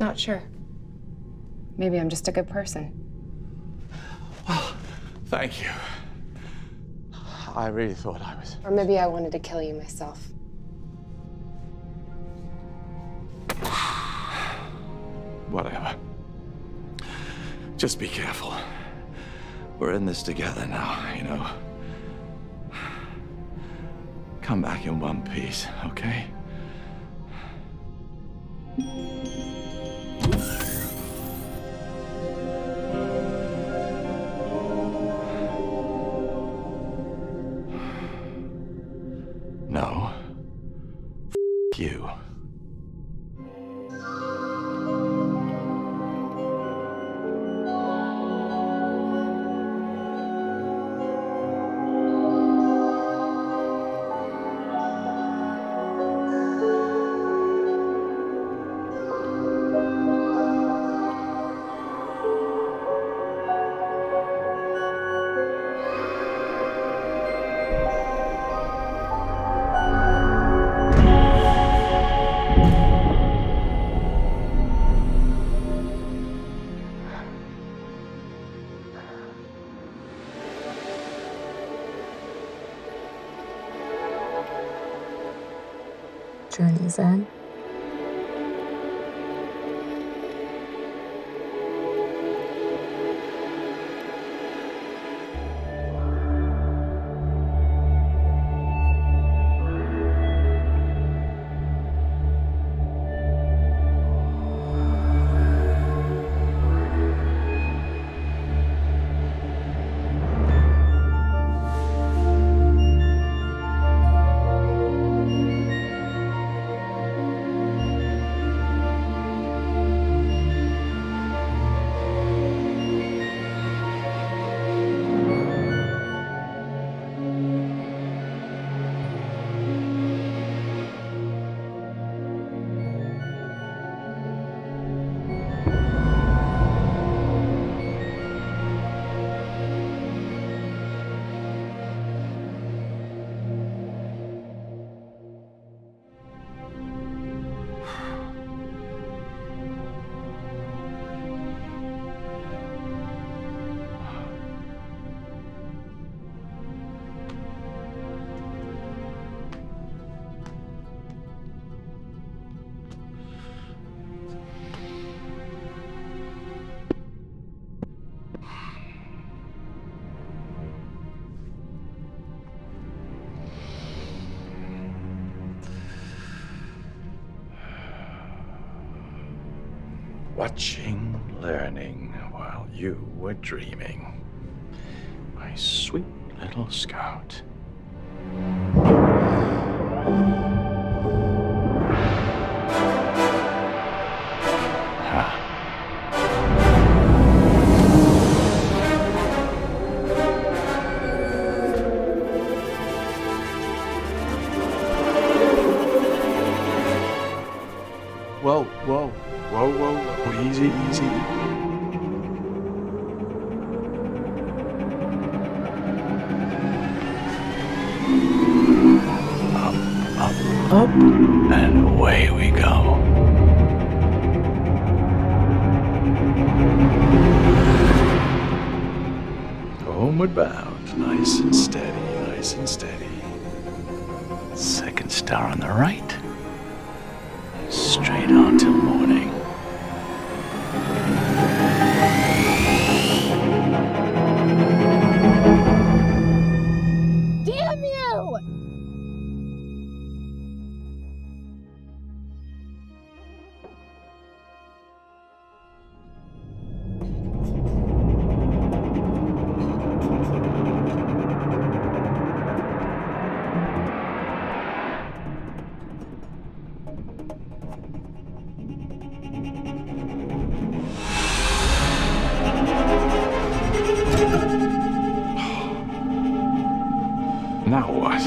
Not sure. Maybe I'm just a good person. Well, thank you. I really thought I was. Or maybe I wanted to kill you myself. Whatever. Just be careful. We're in this together now, you know. Come back in one piece, okay? No. You. Journey's End. Watching, learning, while you were dreaming. My sweet little scout. Ha. Whoa, whoa, whoa, whoa, whoa. Easy, easy. Up, and away we go. Homeward bound, nice and steady, nice and steady. Second star on the right. Straight on till morning. Damn you! Now what?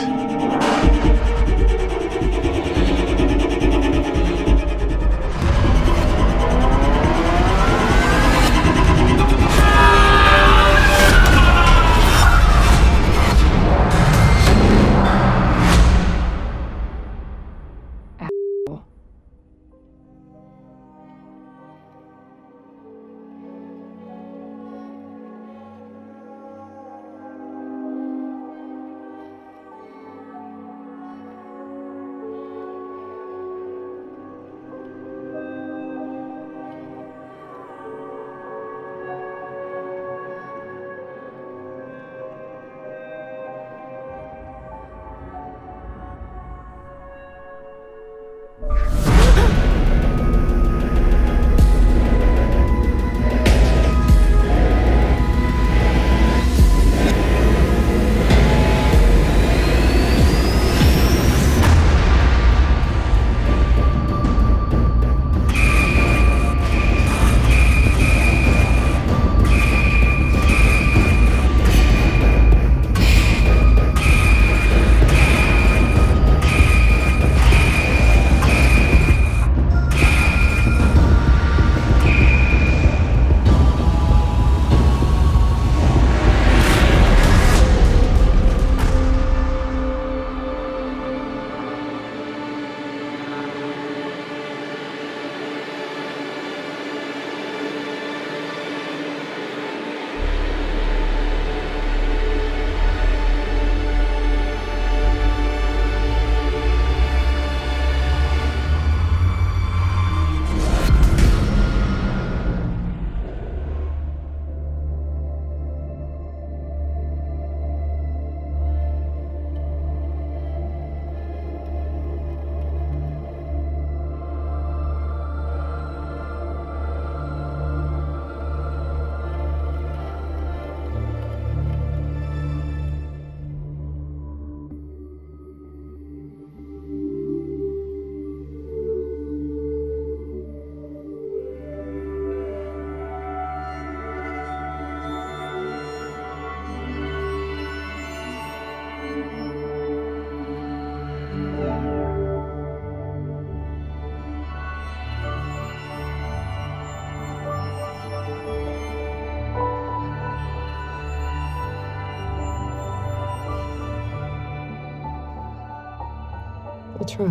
I'll try.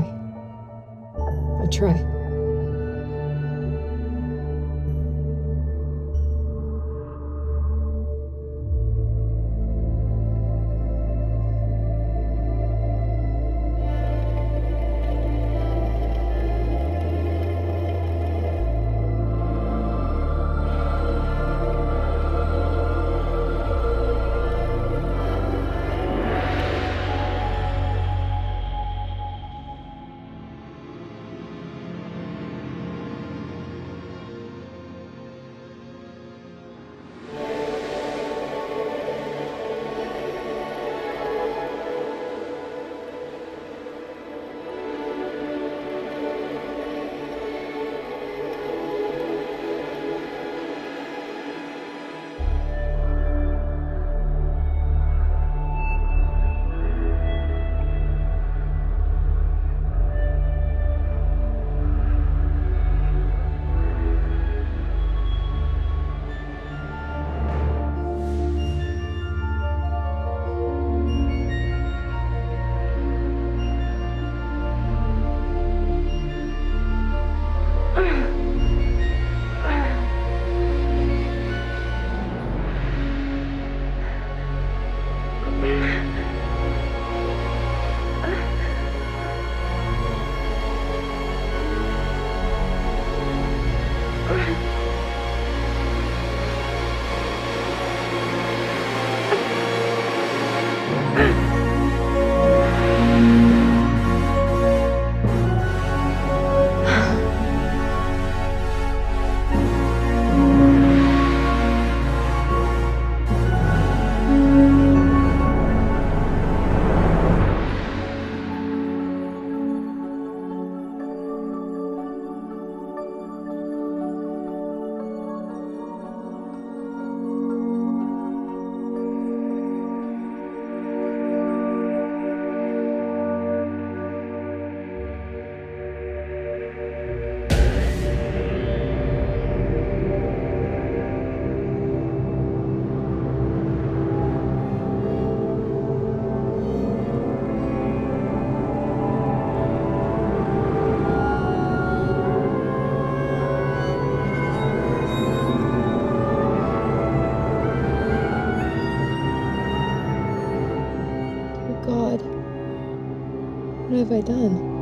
I'll try. done.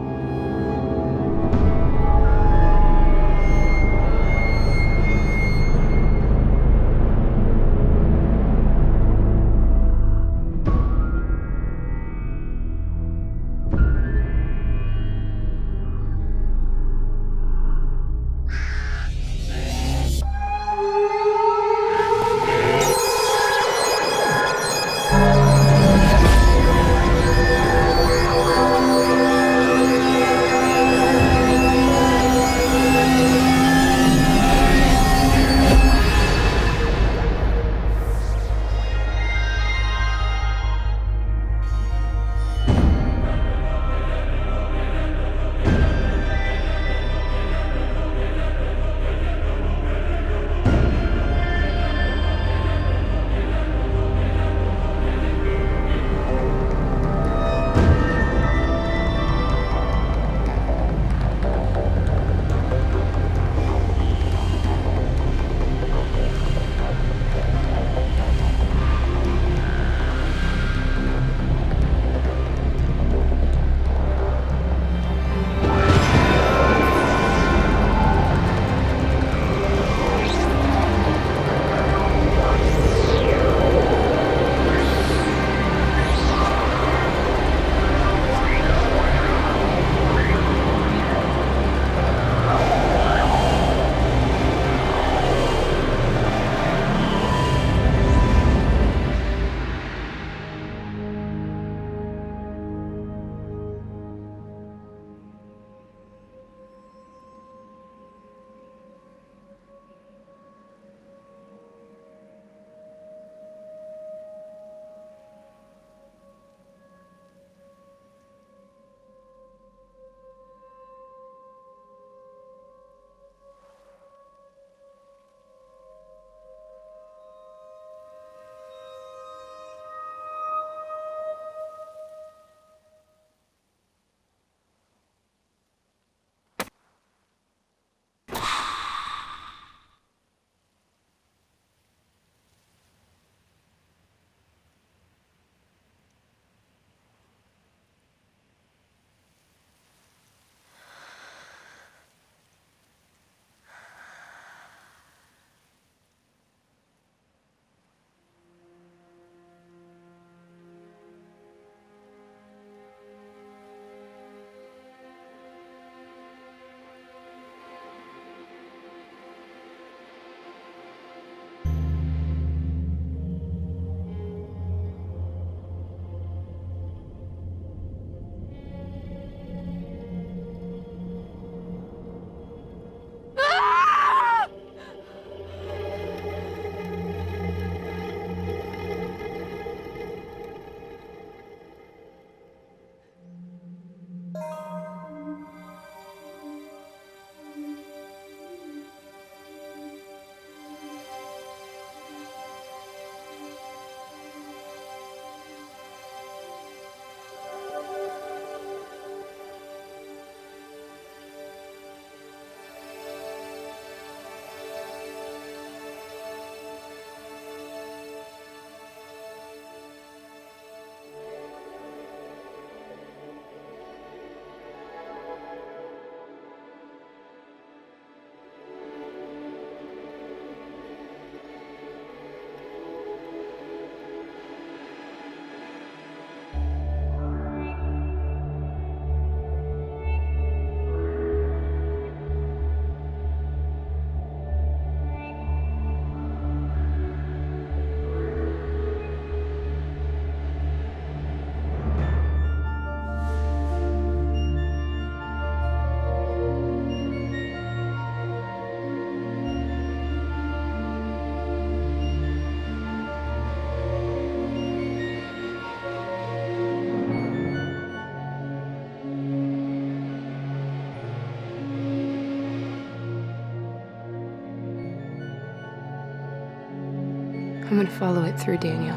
I'm gonna follow it through, Daniel.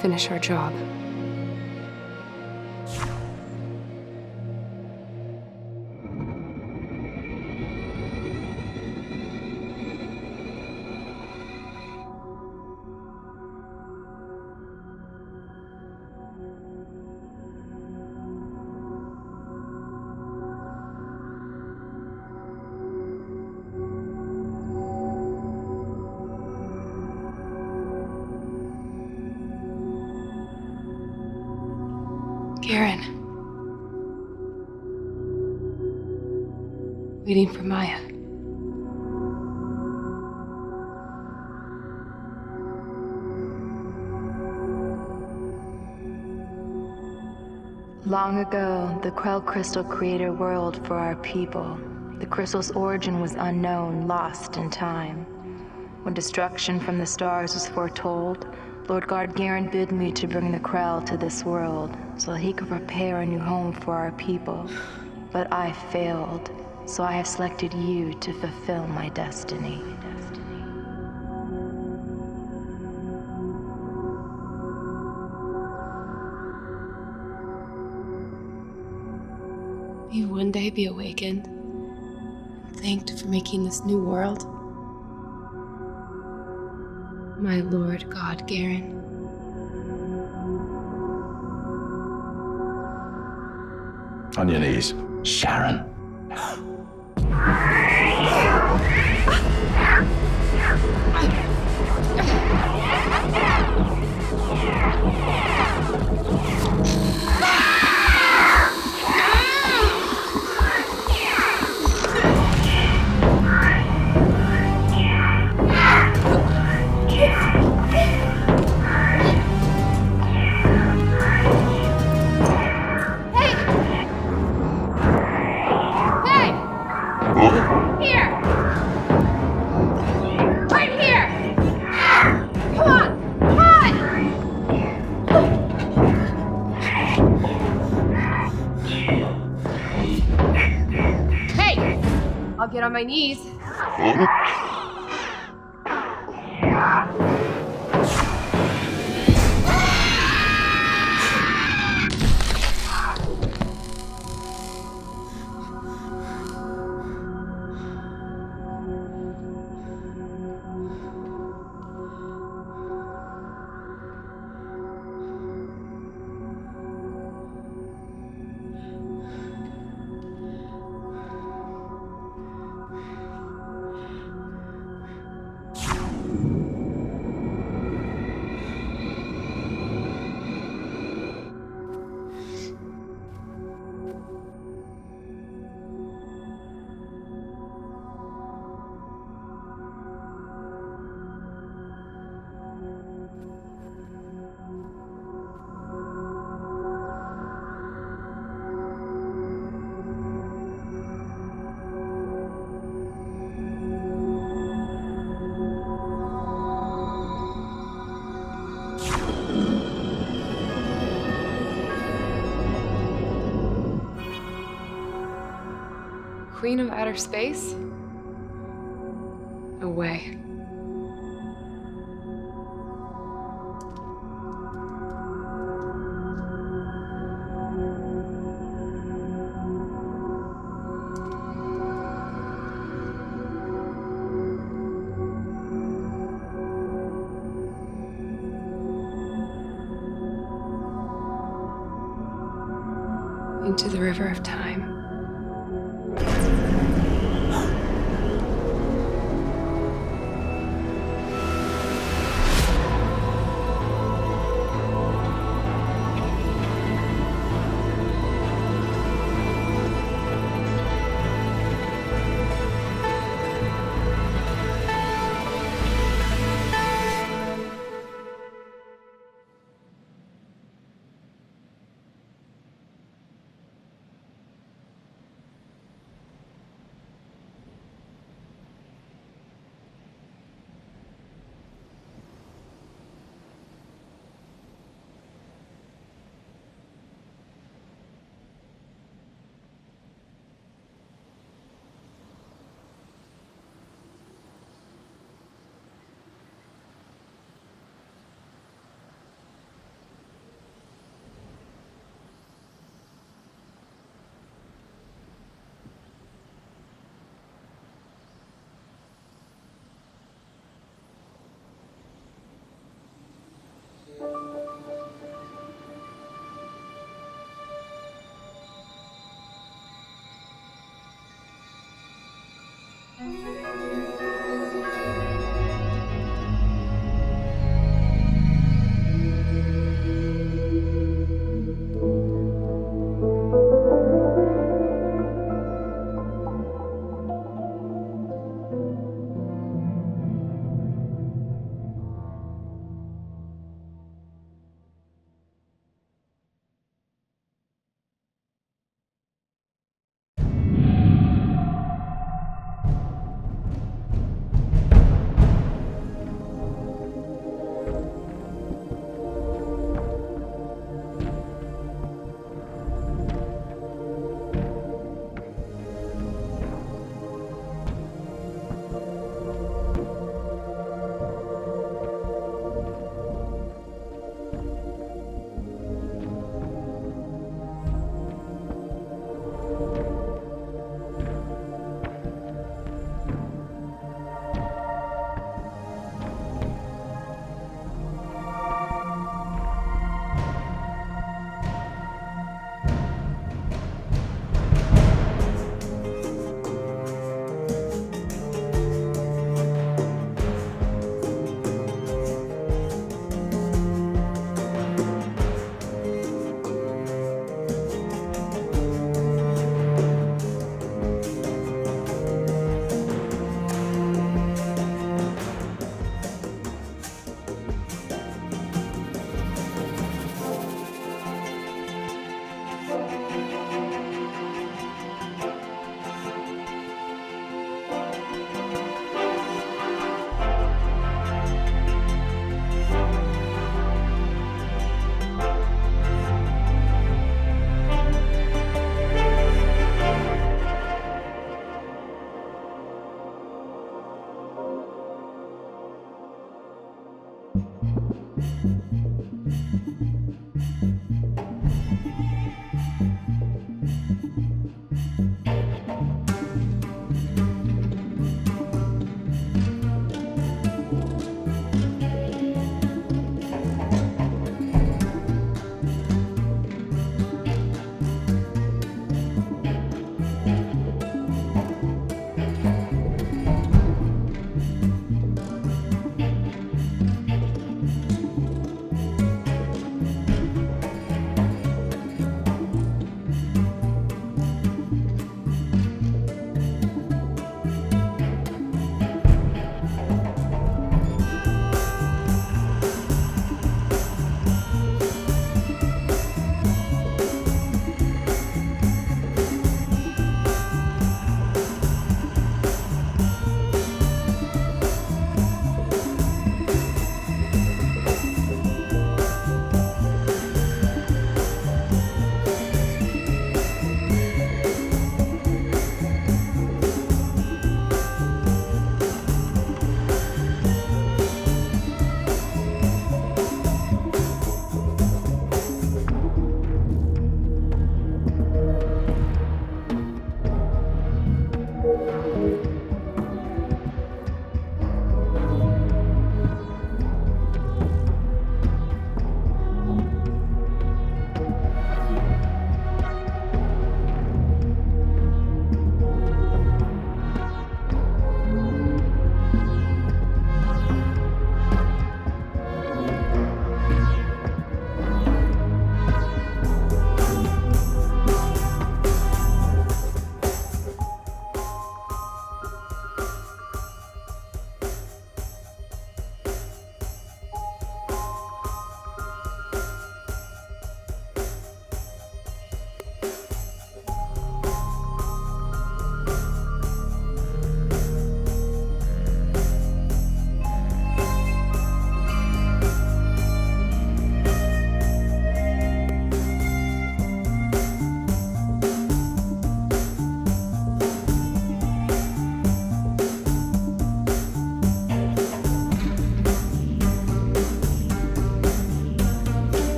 Finish our job. Sharon. Waiting for Maya. Long ago, the Krell crystal created a world for our people. The crystal's origin was unknown, lost in time. When destruction from the stars was foretold, Lord God Garen bid me to bring the Krell to this world so that he could prepare a new home for our people. But I failed, so I have selected you to fulfill my destiny. Will you one day be awakened and thanked for making this new world? My Lord God Garen. On your knees, Sharon. I'll get on my knees. Queen of outer space? No way. Into the river of time.